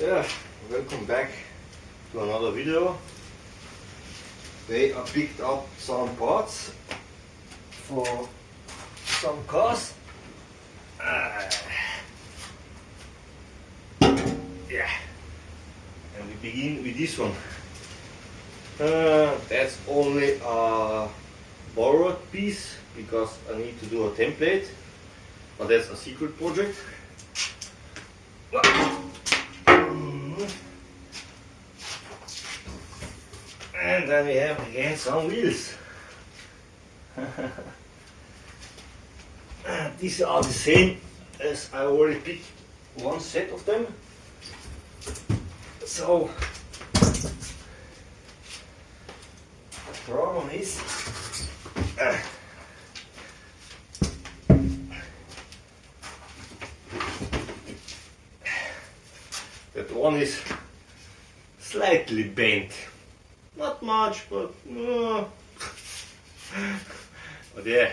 Yeah, welcome back to another video. Today I picked up some parts for some cars. Yeah, and we begin with this one. That's only a borrowed piece because I need to do a template, but that's a secret project. And then we have again some wheels. These are the same as I already picked one set of them. So the problem is that one is slightly bent. Not much, but but yeah,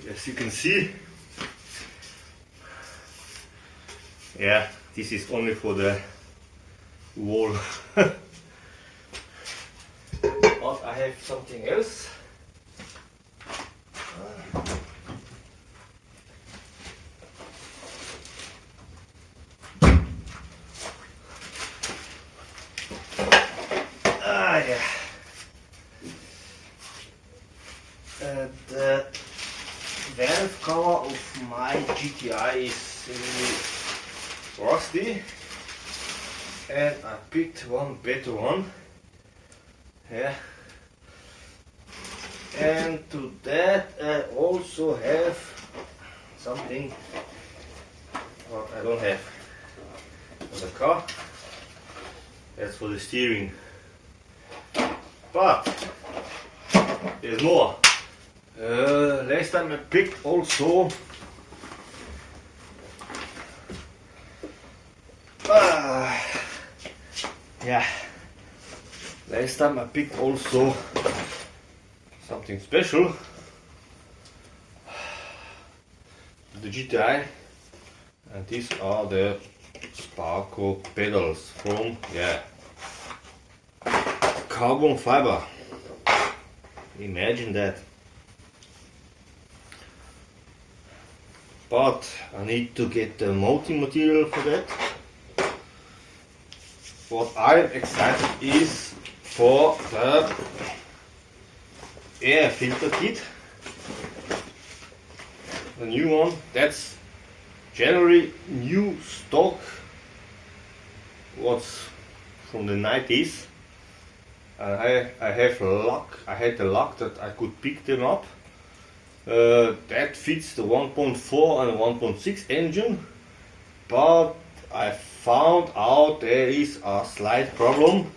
as you can see, yeah, this is only for the wall. But I have something else. Yeah. The valve cover of my GTI is really rusty, and I picked one better one. Yeah. And to that I also have something what I don't have for the car. That's for the steering. But there's more. Last time I picked also yeah. Last time I picked also something special. The GTI, and these are the Sparko pedals from carbon fiber. Imagine that. But I need to get the mounting material for that. What I'm excited is for the air filter kit. The new one, that's generally new stock. What's from the 90s. I have luck. I had the luck that I could pick them up. That fits the 1.4 and 1.6 engine, but I found out there is a slight problem.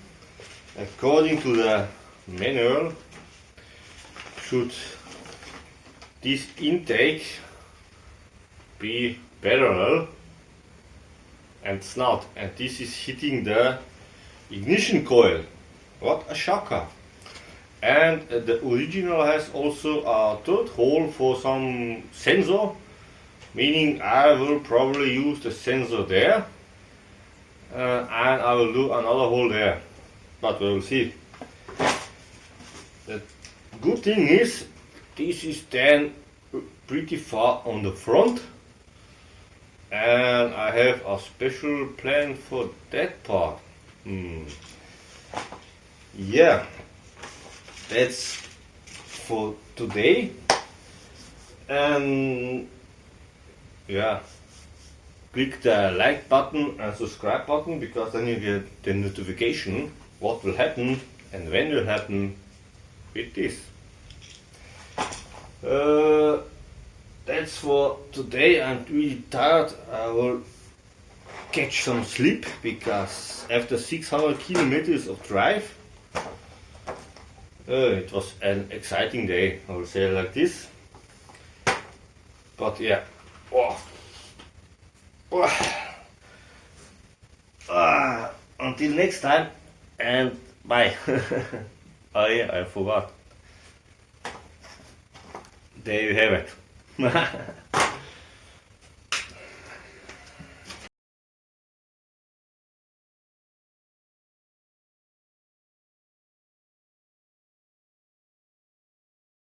According to the manual, should this intake be parallel, and it's not, and this is hitting the ignition coil. What a shocker! And the original has also a third hole for some sensor, meaning I will probably use the sensor there, and I will do another hole there, but we will see. The good thing is this is then pretty far on the front, and I have a special plan for that part. Yeah, that's for today, and yeah, click the like button and subscribe button, because then you get the notification what will happen and when will happen with this. That's for today. I'm really tired. I will catch some sleep, because after 600 kilometers of drive, it was an exciting day, I will say it like this. But yeah, until next time, and bye. Oh yeah, I forgot. There you have it.